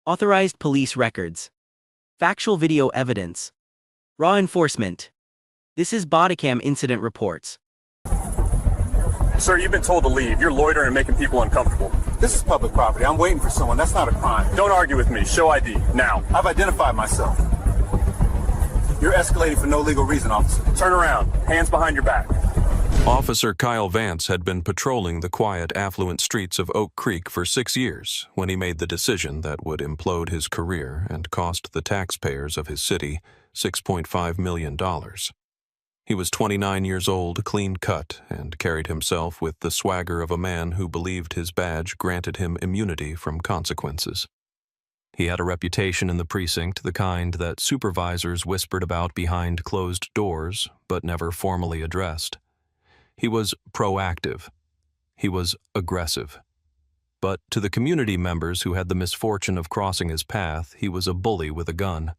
Authorized police records. Factual video evidence. Raw enforcement. This is Bodycam incident reports. Sir, you've been told to leave. You're loitering and making people uncomfortable. This is public property. I'm waiting for someone. That's not a crime. Don't argue with me. Show ID, now. I've identified myself. You're escalating for no legal reason, officer. Turn around. Hands behind your back. Officer Kyle Vance had been patrolling the quiet, affluent streets of Oak Creek for 6 years when he made the decision that would implode his career and cost the taxpayers of his city $6.5 million. He was 29 years old, clean-cut, and carried himself with the swagger of a man who believed his badge granted him immunity from consequences. He had a reputation in the precinct, the kind that supervisors whispered about behind closed doors, but never formally addressed. He was proactive. He was aggressive. But to the community members who had the misfortune of crossing his path, he was a bully with a gun.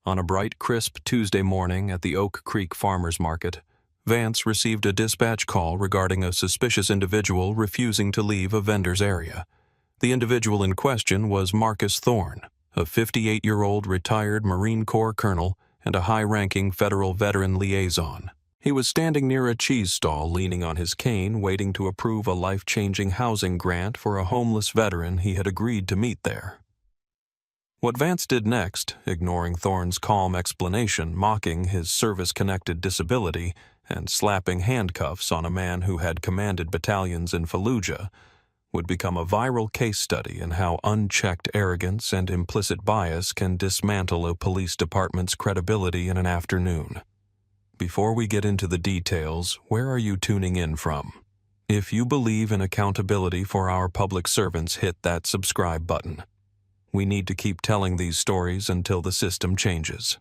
On a bright, crisp Tuesday morning at the Oak Creek Farmers Market, Vance received a dispatch call regarding a suspicious individual refusing to leave a vendor's area. The individual in question was Marcus Thorne, a 58-year-old retired Marine Corps colonel and a high-ranking federal veteran liaison. He was standing near a cheese stall leaning on his cane, waiting to approve a life-changing housing grant for a homeless veteran he had agreed to meet there. What Vance did next, ignoring Thorne's calm explanation, mocking his service-connected disability, and slapping handcuffs on a man who had commanded battalions in Fallujah, would become a viral case study in how unchecked arrogance and implicit bias can dismantle a police department's credibility in an afternoon. Before we get into the details, where are you tuning in from? If you believe in accountability for our public servants, hit that subscribe button. We need to keep telling these stories until the system changes.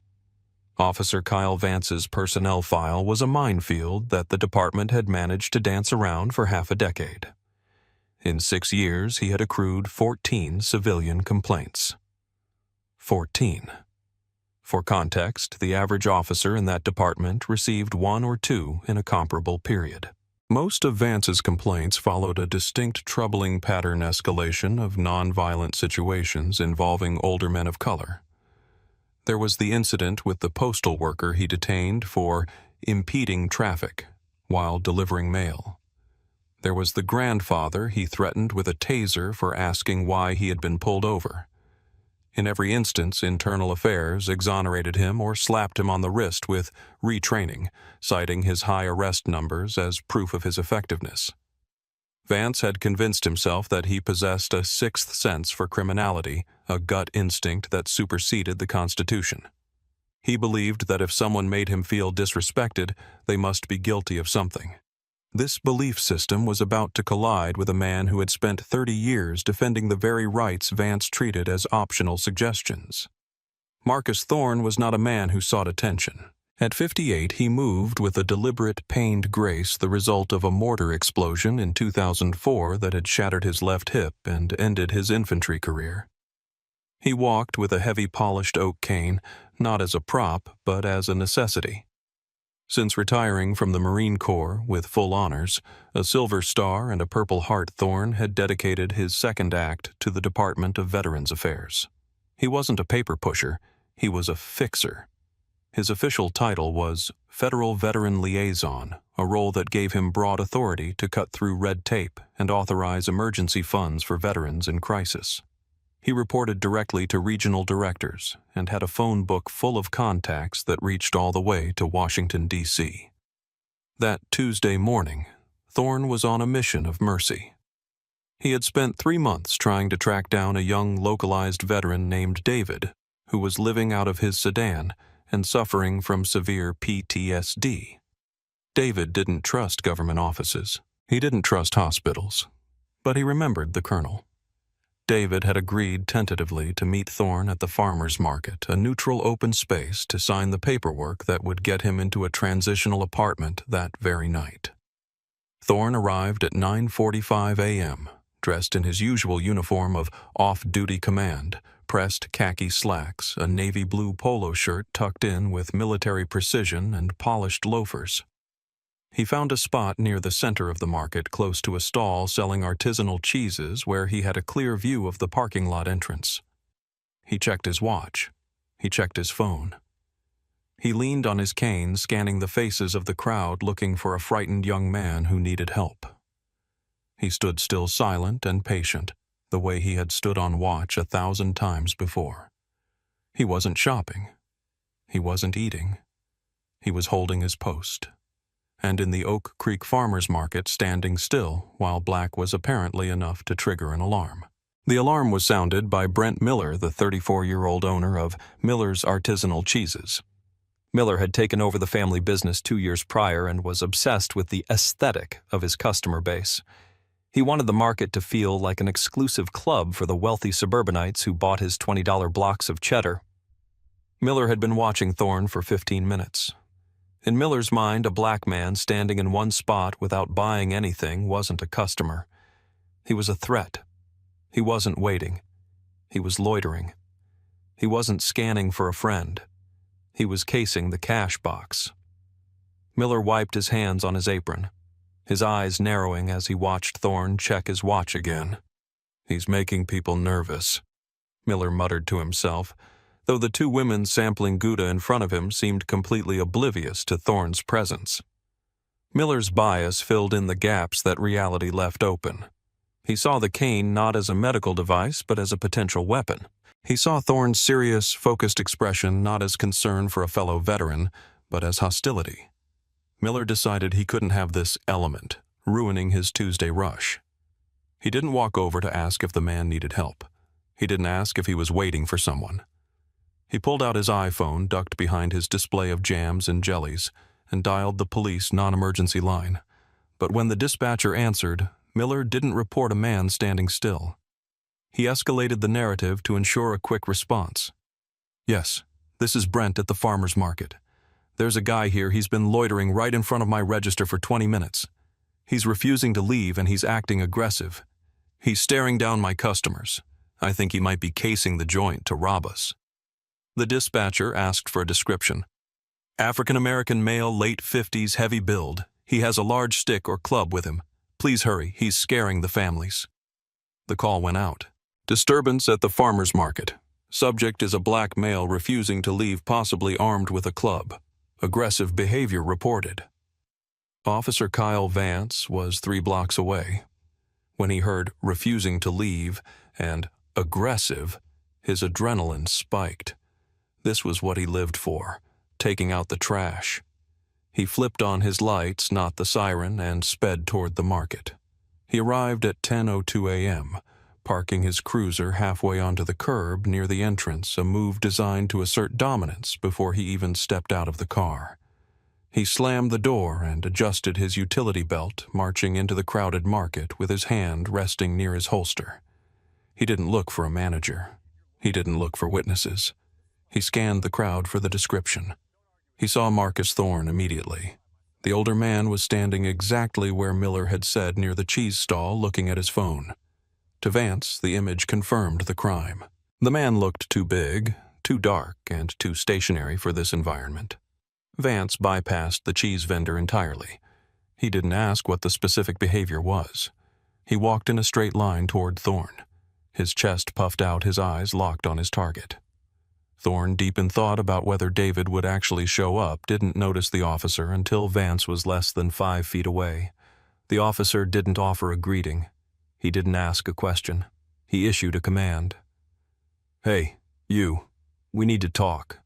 Officer Kyle Vance's personnel file was a minefield that the department had managed to dance around for half a decade. In 6 years, he had accrued 14 civilian complaints. 14. For context, the average officer in that department received 1 or 2 in a comparable period. Most of Vance's complaints followed a distinct troubling pattern escalation of nonviolent situations involving older men of color. There was the incident with the postal worker he detained for impeding traffic while delivering mail. There was the grandfather he threatened with a taser for asking why he had been pulled over. In every instance, Internal Affairs exonerated him or slapped him on the wrist with retraining, citing his high arrest numbers as proof of his effectiveness. Vance had convinced himself that he possessed a sixth sense for criminality, a gut instinct that superseded the Constitution. He believed that if someone made him feel disrespected, they must be guilty of something. This belief system was about to collide with a man who had spent 30 years defending the very rights Vance treated as optional suggestions. Marcus Thorne was not a man who sought attention. At 58, he moved with a deliberate, pained grace, the result of a mortar explosion in 2004 that had shattered his left hip and ended his infantry career. He walked with a heavy polished oak cane, not as a prop, but as a necessity. Since retiring from the Marine Corps with full honors, a Silver Star and a Purple Heart, Thorne had dedicated his second act to the Department of Veterans Affairs. He wasn't a paper pusher, he was a fixer. His official title was Federal Veteran Liaison, a role that gave him broad authority to cut through red tape and authorize emergency funds for veterans in crisis. He reported directly to regional directors and had a phone book full of contacts that reached all the way to Washington, D.C. That Tuesday morning, Thorne was on a mission of mercy. He had spent 3 months trying to track down a young localized veteran named David, who was living out of his sedan and suffering from severe PTSD. David didn't trust government offices. He didn't trust hospitals. But he remembered the colonel. David had agreed tentatively to meet Thorne at the farmers market, a neutral open space, to sign the paperwork that would get him into a transitional apartment that very night. Thorne arrived at 9:45 a.m., dressed in his usual uniform of off-duty command, pressed khaki slacks, a navy blue polo shirt tucked in with military precision, and polished loafers. He found a spot near the center of the market, close to a stall selling artisanal cheeses, where he had a clear view of the parking lot entrance. He checked his watch. He checked his phone. He leaned on his cane, scanning the faces of the crowd, looking for a frightened young man who needed help. He stood still, silent and patient, the way he had stood on watch 1,000 times before. He wasn't shopping. He wasn't eating. He was holding his post. And in the Oak Creek Farmers Market, standing still, while black was apparently enough to trigger an alarm. The alarm was sounded by Brent Miller, the 34-year-old owner of Miller's Artisanal Cheeses. Miller had taken over the family business 2 years prior and was obsessed with the aesthetic of his customer base. He wanted the market to feel like an exclusive club for the wealthy suburbanites who bought his $20 blocks of cheddar. Miller had been watching Thorne for 15 minutes. In Miller's mind, a black man standing in one spot without buying anything wasn't a customer. He was a threat. He wasn't waiting. He was loitering. He wasn't scanning for a friend. He was casing the cash box. Miller wiped his hands on his apron, his eyes narrowing as he watched Thorne check his watch again. "He's making people nervous," Miller muttered to himself, though the two women sampling Gouda in front of him seemed completely oblivious to Thorne's presence. Miller's bias filled in the gaps that reality left open. He saw the cane not as a medical device, but as a potential weapon. He saw Thorne's serious, focused expression not as concern for a fellow veteran, but as hostility. Miller decided he couldn't have this element ruining his Tuesday rush. He didn't walk over to ask if the man needed help. He didn't ask if he was waiting for someone. He pulled out his iPhone, ducked behind his display of jams and jellies, and dialed the police non-emergency line. But when the dispatcher answered, Miller didn't report a man standing still. He escalated the narrative to ensure a quick response. "Yes, this is Brent at the farmer's market. There's a guy here, he's been loitering right in front of my register for 20 minutes. He's refusing to leave and he's acting aggressive. He's staring down my customers. I think he might be casing the joint to rob us." The dispatcher asked for a description. "African-American male, late 50s, heavy build. He has a large stick or club with him. Please hurry, he's scaring the families." The call went out. "Disturbance at the farmer's market. Subject is a black male refusing to leave, possibly armed with a club. Aggressive behavior reported." Officer Kyle Vance was 3 blocks away. When he heard "refusing to leave" and "aggressive," his adrenaline spiked. This was what he lived for, taking out the trash. He flipped on his lights, not the siren, and sped toward the market. He arrived at 10:02 a.m., parking his cruiser halfway onto the curb near the entrance, a move designed to assert dominance before he even stepped out of the car. He slammed the door and adjusted his utility belt, marching into the crowded market with his hand resting near his holster. He didn't look for a manager. He didn't look for witnesses. He scanned the crowd for the description. He saw Marcus Thorne immediately. The older man was standing exactly where Miller had said, near the cheese stall, looking at his phone. To Vance, the image confirmed the crime. The man looked too big, too dark, and too stationary for this environment. Vance bypassed the cheese vendor entirely. He didn't ask what the specific behavior was. He walked in a straight line toward Thorne. His chest puffed out, his eyes locked on his target. Thorne, deep in thought about whether David would actually show up, didn't notice the officer until Vance was less than 5 feet away. The officer didn't offer a greeting. He didn't ask a question. He issued a command. "Hey, you. We need to talk."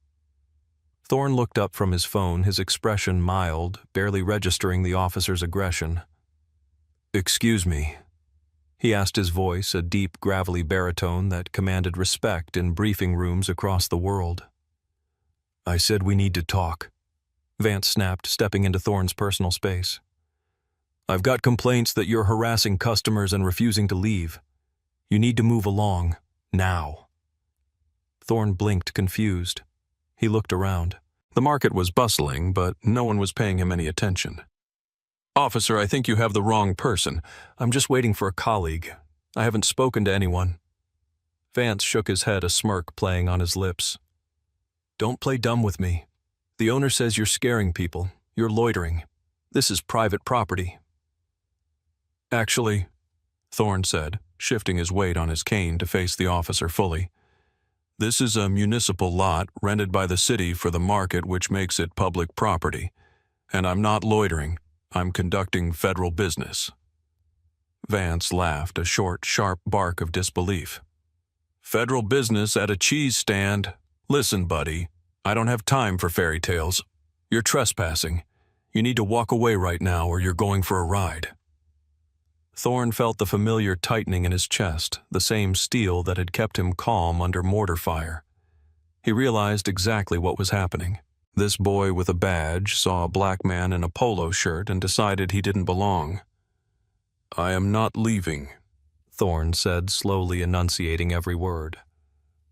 Thorne looked up from his phone, his expression mild, barely registering the officer's aggression. "Excuse me." He asked, his voice a deep, gravelly baritone that commanded respect in briefing rooms across the world. "I said we need to talk," Vance snapped, stepping into Thorne's personal space. "I've got complaints that you're harassing customers and refusing to leave. You need to move along, now." Thorne blinked, confused. He looked around. The market was bustling, but no one was paying him any attention. "Officer, I think you have the wrong person. I'm just waiting for a colleague. I haven't spoken to anyone." Vance shook his head, a smirk playing on his lips. "Don't play dumb with me. The owner says you're scaring people. You're loitering. This is private property." "Actually," Thorne said, shifting his weight on his cane to face the officer fully, This is a municipal lot rented by the city for the market, which makes it public property. And I'm not loitering. I'm conducting federal business. Vance laughed, a short, sharp bark of disbelief. Federal business at a cheese stand? Listen, buddy, I don't have time for fairy tales. You're trespassing. You need to walk away right now or you're going for a ride. Thorne felt the familiar tightening in his chest, the same steel that had kept him calm under mortar fire. He realized exactly what was happening. This boy with a badge saw a black man in a polo shirt and decided he didn't belong. I am not leaving, Thorne said, slowly enunciating every word.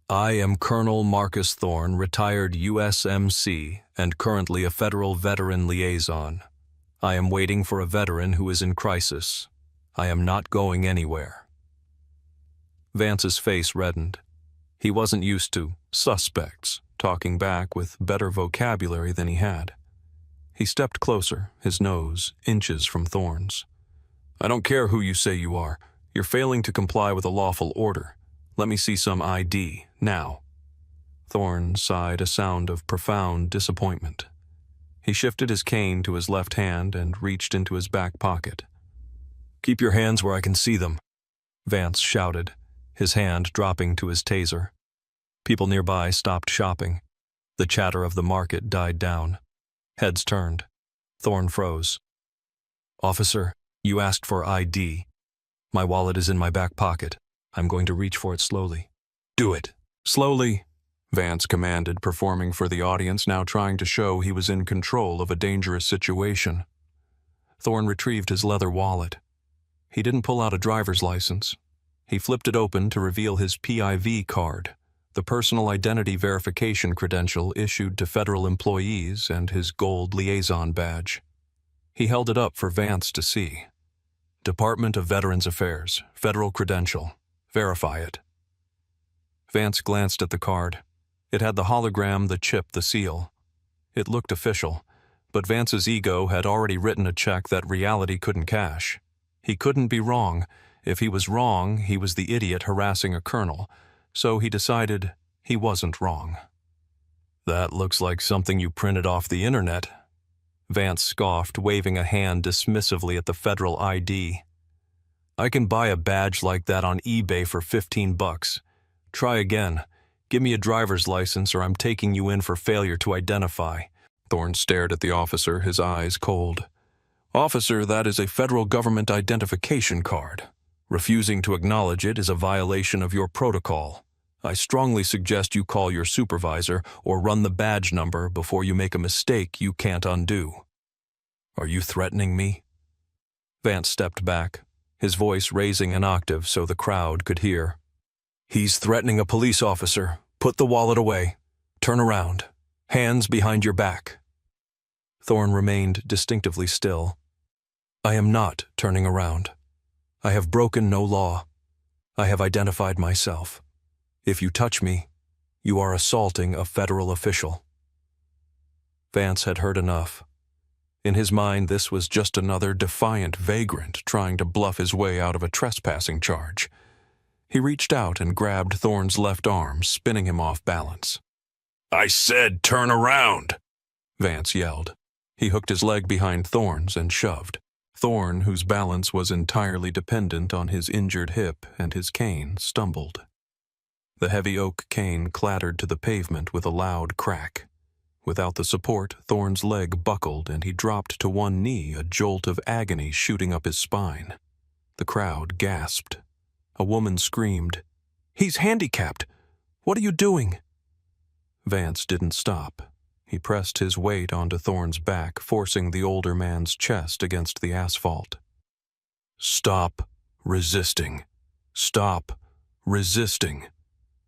I am Colonel Marcus Thorne, retired USMC, and currently a federal veteran liaison. I am waiting for a veteran who is in crisis. I am not going anywhere. Vance's face reddened. He wasn't used to suspects talking back with better vocabulary than he had. He stepped closer, his nose inches from Thorne's. I don't care who you say you are. You're failing to comply with a lawful order. Let me see some ID, now. Thorne sighed a sound of profound disappointment. He shifted his cane to his left hand and reached into his back pocket. Keep your hands where I can see them, Vance shouted, his hand dropping to his taser. People nearby stopped shopping. The chatter of the market died down. Heads turned. Thorne froze. Officer, you asked for ID. My wallet is in my back pocket. I'm going to reach for it slowly. Do it. Slowly, Vance commanded, performing for the audience, now trying to show he was in control of a dangerous situation. Thorne retrieved his leather wallet. He didn't pull out a driver's license. He flipped it open to reveal his PIV card, the personal identity verification credential issued to federal employees, and his gold liaison badge. He held it up for Vance to see. Department of Veterans Affairs, federal credential. Verify it. Vance glanced at the card. It had the hologram, the chip, the seal. It looked official, but Vance's ego had already written a check that reality couldn't cash. He couldn't be wrong. If he was wrong, he was the idiot harassing a colonel, so he decided he wasn't wrong. That looks like something you printed off the internet, Vance scoffed, waving a hand dismissively at the federal ID. I can buy a badge like that on eBay for $15. Try again. Give me a driver's license or I'm taking you in for failure to identify. Thorne stared at the officer, his eyes cold. Officer, that is a federal government identification card. Refusing to acknowledge it is a violation of your protocol. I strongly suggest you call your supervisor or run the badge number before you make a mistake you can't undo. Are you threatening me? Vance stepped back, his voice raising an octave so the crowd could hear. He's threatening a police officer. Put the wallet away. Turn around. Hands behind your back. Thorne remained distinctively still. I am not turning around. I have broken no law. I have identified myself. If you touch me, you are assaulting a federal official. Vance had heard enough. In his mind, this was just another defiant vagrant trying to bluff his way out of a trespassing charge. He reached out and grabbed Thorne's left arm, spinning him off balance. I said turn around, Vance yelled. He hooked his leg behind Thorne's and shoved. Thorne, whose balance was entirely dependent on his injured hip and his cane, stumbled. The heavy oak cane clattered to the pavement with a loud crack. Without the support, Thorne's leg buckled and he dropped to one knee, a jolt of agony shooting up his spine. The crowd gasped. A woman screamed, He's handicapped! What are you doing? Vance didn't stop. He pressed his weight onto Thorne's back, forcing the older man's chest against the asphalt. Stop resisting. Stop resisting,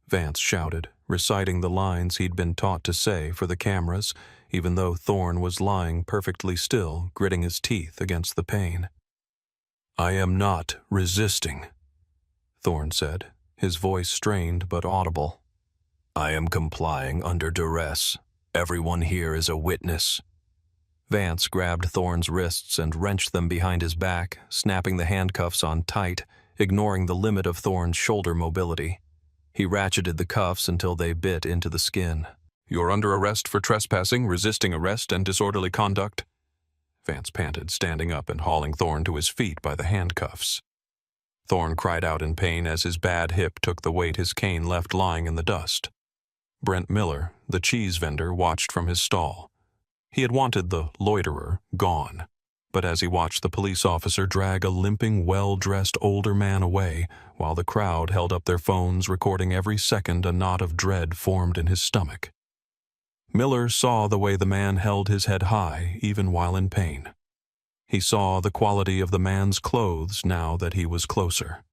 Vance shouted, reciting the lines he'd been taught to say for the cameras, even though Thorne was lying perfectly still, gritting his teeth against the pain. I am not resisting, Thorne said, his voice strained but audible. I am complying under duress. Everyone here is a witness. Vance grabbed Thorne's wrists and wrenched them behind his back, snapping the handcuffs on tight, ignoring the limit of Thorne's shoulder mobility. He ratcheted the cuffs until they bit into the skin. "You're under arrest for trespassing, resisting arrest, and disorderly conduct," Vance panted, standing up and hauling Thorne to his feet by the handcuffs. Thorne cried out in pain as his bad hip took the weight his cane left lying in the dust. Brent Miller, the cheese vendor, watched from his stall. He had wanted the loiterer gone, but as he watched the police officer drag a limping, well-dressed older man away, while the crowd held up their phones recording every second, a knot of dread formed in his stomach. Miller saw the way the man held his head high, even while in pain. He saw the quality of the man's clothes now that he was closer.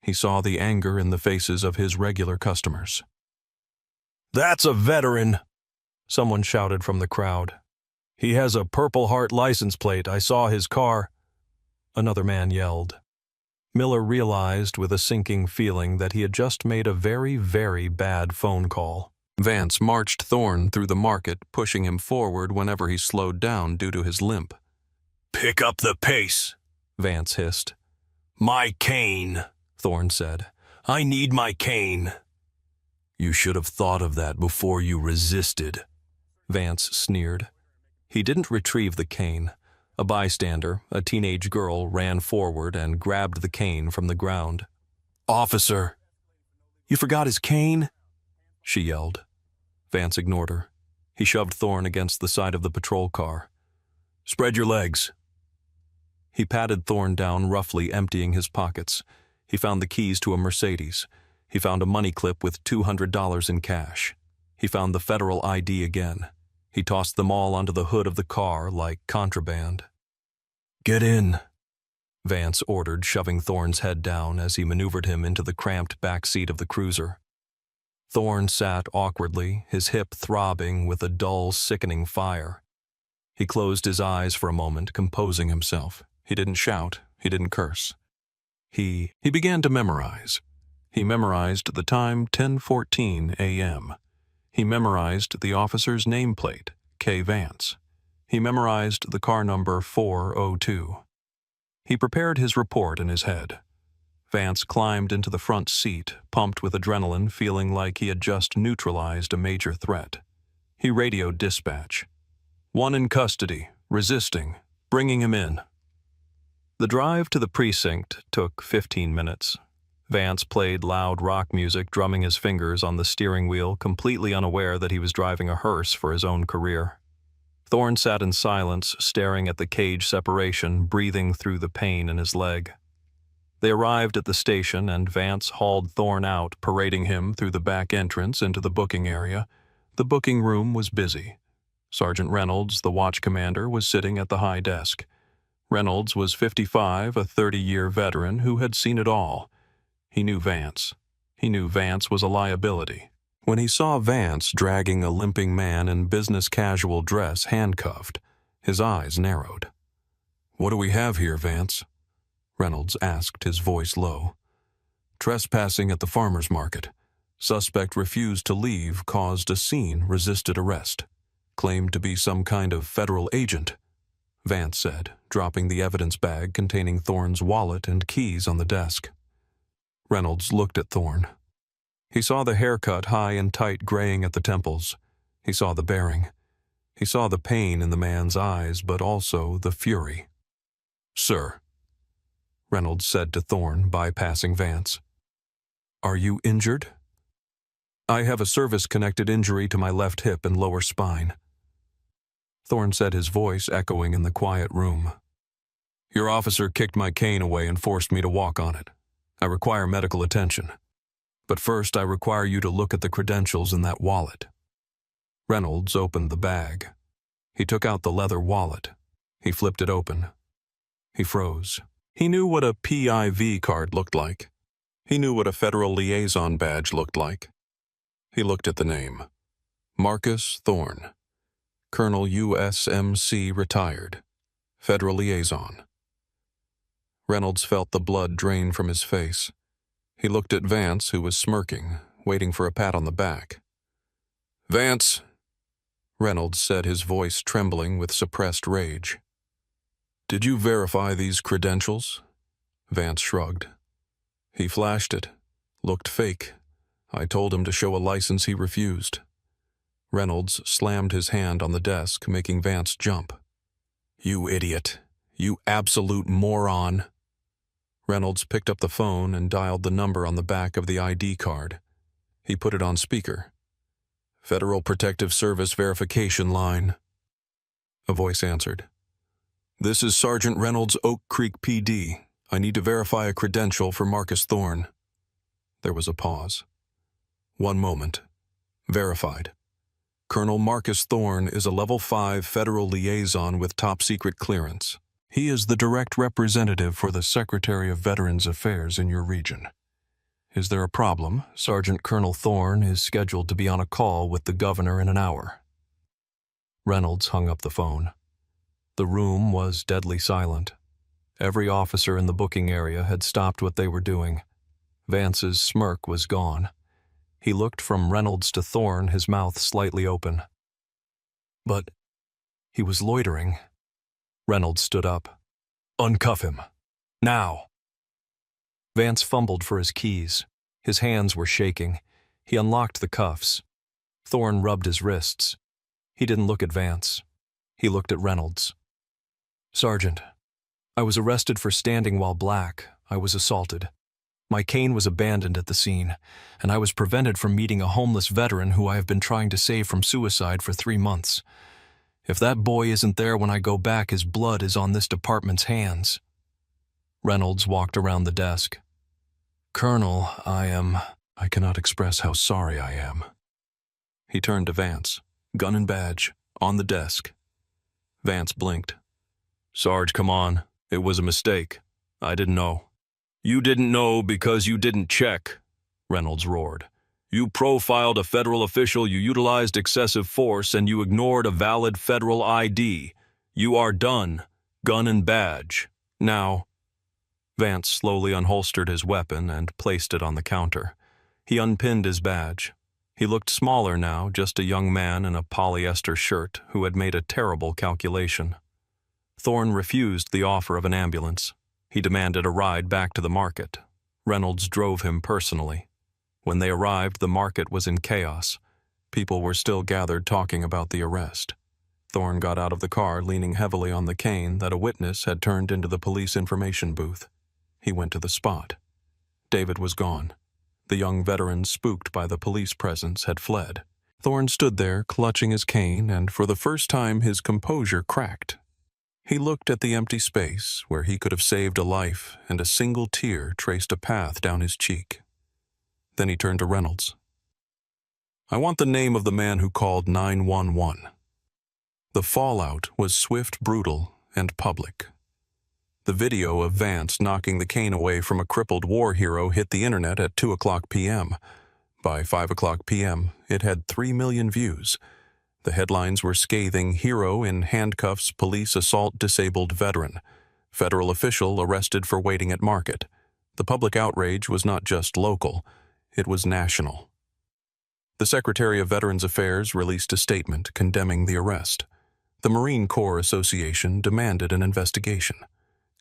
He saw the anger in the faces of his regular customers. "That's a veteran," someone shouted from the crowd. "He has a Purple Heart license plate. I saw his car," another man yelled. Miller realized with a sinking feeling that he had just made a very, very bad phone call. Vance marched Thorne through the market, pushing him forward whenever he slowed down due to his limp. "Pick up the pace," Vance hissed. "My cane," Thorne said. "I need my cane." "You should have thought of that before you resisted," Vance sneered. He didn't retrieve the cane. A bystander, a teenage girl, ran forward and grabbed the cane from the ground. "Officer!" "You forgot his cane?" she yelled. Vance ignored her. He shoved Thorne against the side of the patrol car. "Spread your legs." He patted Thorne down roughly, emptying his pockets. He found the keys to a Mercedes. He found a money clip with $200 in cash. He found the federal ID again. He tossed them all onto the hood of the car like contraband. "Get in," Vance ordered, shoving Thorne's head down as he maneuvered him into the cramped back seat of the cruiser. Thorne sat awkwardly, his hip throbbing with a dull, sickening fire. He closed his eyes for a moment, composing himself. He didn't shout. He didn't curse. He began to memorize. He memorized the time 10:14 a.m. He memorized the officer's nameplate, K. Vance. He memorized the car number 402. He prepared his report in his head. Vance climbed into the front seat, pumped with adrenaline, feeling like he had just neutralized a major threat. He radioed dispatch. "One in custody, resisting, bringing him in." The drive to the precinct took 15 minutes. Vance played loud rock music, drumming his fingers on the steering wheel, completely unaware that he was driving a hearse for his own career. Thorne sat in silence, staring at the cage separation, breathing through the pain in his leg. They arrived at the station, and Vance hauled Thorne out, parading him through the back entrance into the booking area. The booking room was busy. Sergeant Reynolds, the watch commander, was sitting at the high desk. Reynolds was 55, a 30-year veteran who had seen it all. He knew Vance. He knew Vance was a liability. When he saw Vance dragging a limping man in business casual dress handcuffed, his eyes narrowed. "What do we have here, Vance?" Reynolds asked, his voice low. "Trespassing at the farmer's market. Suspect refused to leave, caused a scene, resisted arrest. Claimed to be some kind of federal agent," Vance said, dropping the evidence bag containing Thorne's wallet and keys on the desk. Reynolds looked at Thorne. He saw the haircut high and tight graying at the temples. He saw the bearing. He saw the pain in the man's eyes, but also the fury. "Sir," Reynolds said to Thorne, bypassing Vance. "Are you injured?" "I have a service-connected injury to my left hip and lower spine," Thorne said, his voice echoing in the quiet room. "Your officer kicked my cane away and forced me to walk on it. I require medical attention. But first, I require you to look at the credentials in that wallet." Reynolds opened the bag. He took out the leather wallet. He flipped it open. He froze. He knew what a PIV card looked like. He knew what a federal liaison badge looked like. He looked at the name. Marcus Thorne. Colonel USMC retired. Federal liaison. Reynolds felt the blood drain from his face. He looked at Vance, who was smirking, waiting for a pat on the back. "Vance," Reynolds said, his voice trembling with suppressed rage. "Did you verify these credentials?" Vance shrugged. He flashed it. Looked fake. I told him to show a license he refused. Reynolds slammed his hand on the desk, making Vance jump. You idiot. You absolute moron. Reynolds picked up the phone and dialed the number on the back of the ID card. He put it on speaker. Federal Protective Service verification line. A voice answered. This is Sergeant Reynolds, Oak Creek PD. I need to verify a credential for Marcus Thorne. There was a pause. 1 moment. Verified. Colonel Marcus Thorne is a Level 5 federal liaison with top-secret clearance. He is the direct representative for the Secretary of Veterans Affairs in your region. Is there a problem? Sergeant Colonel Thorne is scheduled to be on a call with the governor in an hour. Reynolds hung up the phone. The room was deadly silent. Every officer in the booking area had stopped what they were doing. Vance's smirk was gone. He looked from Reynolds to Thorne, his mouth slightly open. But he was loitering. Reynolds stood up. Uncuff him. Now. Vance fumbled for his keys. His hands were shaking. He unlocked the cuffs. Thorne rubbed his wrists. He didn't look at Vance. He looked at Reynolds. Sergeant, I was arrested for standing while black. I was assaulted. My cane was abandoned at the scene, and I was prevented from meeting a homeless veteran who I have been trying to save from suicide for 3 months. If that boy isn't there when I go back, his blood is on this department's hands. Reynolds walked around the desk. Colonel, I cannot express how sorry I am. He turned to Vance, gun and badge, on the desk. Vance blinked. Sarge, come on. It was a mistake. I didn't know. You didn't know because you didn't check, Reynolds roared. You profiled a federal official, you utilized excessive force, and you ignored a valid federal ID. You are done. Gun and badge. Now. Vance slowly unholstered his weapon and placed it on the counter. He unpinned his badge. He looked smaller now, just a young man in a polyester shirt who had made a terrible calculation. Thorne refused the offer of an ambulance. He demanded a ride back to the market. Reynolds drove him personally. When they arrived, the market was in chaos. People were still gathered talking about the arrest. Thorne got out of the car, leaning heavily on the cane that a witness had turned into the police information booth. He went to the spot. David was gone. The young veteran, spooked by the police presence, had fled. Thorne stood there, clutching his cane, and for the first time his composure cracked. He looked at the empty space where he could have saved a life, and a single tear traced a path down his cheek. Then he turned to Reynolds. I want the name of the man who called 911. The fallout was swift, brutal, and public. The video of Vance knocking the cane away from a crippled war hero hit the internet at 2:00 p.m. By 5:00 p.m., it had 3 million views. The headlines were scathing: hero in handcuffs, police assault disabled veteran. Federal official arrested for waiting at market. The public outrage was not just local, it was national. The Secretary of Veterans Affairs released a statement condemning the arrest. The Marine Corps Association demanded an investigation.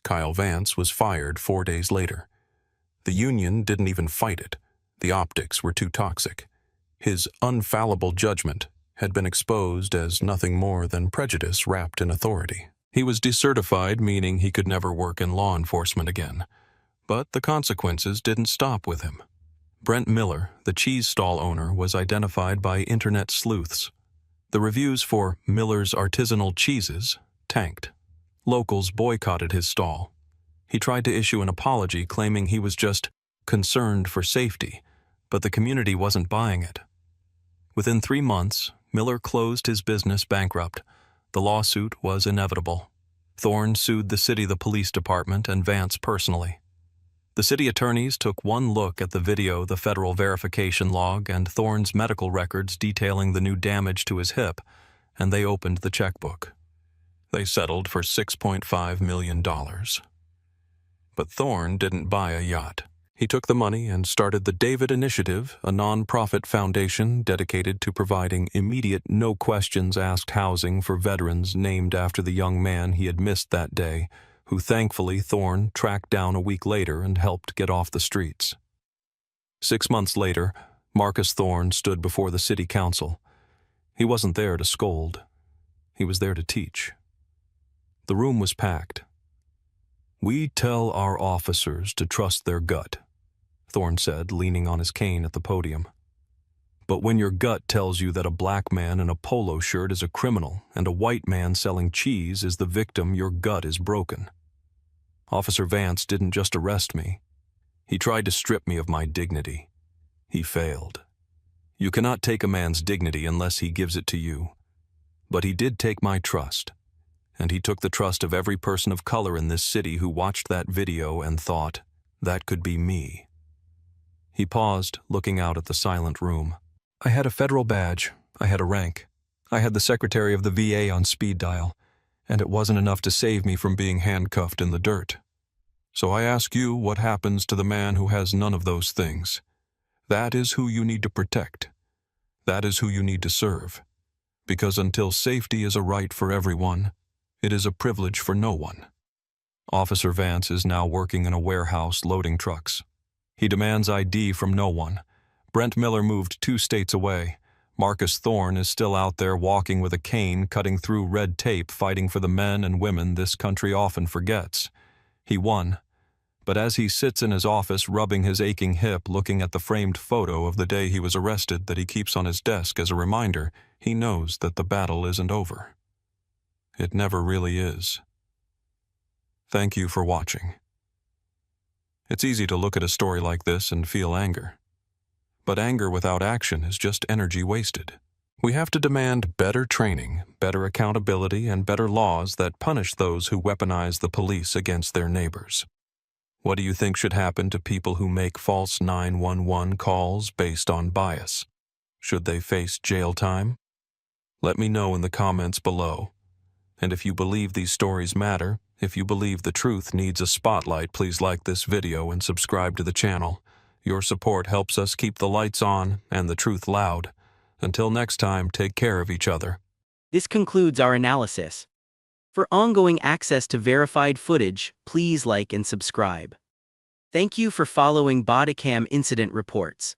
Kyle Vance was fired 4 days later. The union didn't even fight it. The optics were too toxic. His unfallible judgment had been exposed as nothing more than prejudice wrapped in authority. He was decertified, meaning he could never work in law enforcement again. But the consequences didn't stop with him. Brent Miller, the cheese stall owner, was identified by internet sleuths. The reviews for Miller's artisanal cheeses tanked. Locals boycotted his stall. He tried to issue an apology, claiming he was just concerned for safety, but the community wasn't buying it. Within 3 months, Miller closed his business bankrupt. The lawsuit was inevitable. Thorne sued the city, the police department, and Vance personally. The city attorneys took one look at the video, the federal verification log, and Thorne's medical records detailing the new damage to his hip, and they opened the checkbook. They settled for $6.5 million. But Thorne didn't buy a yacht. He took the money and started the David Initiative, a non-profit foundation dedicated to providing immediate, no-questions-asked housing for veterans named after the young man he had missed that day, who thankfully Thorne tracked down a week later and helped get off the streets. 6 months later, Marcus Thorne stood before the city council. He wasn't there to scold. He was there to teach. The room was packed. "We tell our officers to trust their gut," Thorne said, leaning on his cane at the podium. "But when your gut tells you that a black man in a polo shirt is a criminal and a white man selling cheese is the victim, your gut is broken. Officer Vance didn't just arrest me. He tried to strip me of my dignity. He failed. You cannot take a man's dignity unless he gives it to you. But he did take my trust, and he took the trust of every person of color in this city who watched that video and thought, that could be me." He paused, looking out at the silent room. "I had a federal badge. I had a rank. I had the secretary of the VA on speed dial, and it wasn't enough to save me from being handcuffed in the dirt. So I ask you, what happens to the man who has none of those things? That is who you need to protect. That is who you need to serve. Because until safety is a right for everyone, it is a privilege for no one." Officer Vance is now working in a warehouse loading trucks. He demands ID from no one. Brent Miller moved 2 states away. Marcus Thorne is still out there walking with a cane, cutting through red tape, fighting for the men and women this country often forgets. He won. But as he sits in his office rubbing his aching hip, looking at the framed photo of the day he was arrested that he keeps on his desk as a reminder, he knows that the battle isn't over. It never really is. Thank you for watching. It's easy to look at a story like this and feel anger. But anger without action is just energy wasted. We have to demand better training, better accountability, and better laws that punish those who weaponize the police against their neighbors. What do you think should happen to people who make false 911 calls based on bias? Should they face jail time? Let me know in the comments below. And if you believe these stories matter, if you believe the truth needs a spotlight, please like this video and subscribe to the channel. Your support helps us keep the lights on and the truth loud. Until next time, take care of each other. This concludes our analysis. For ongoing access to verified footage, please like and subscribe. Thank you for following Bodycam Incident Reports.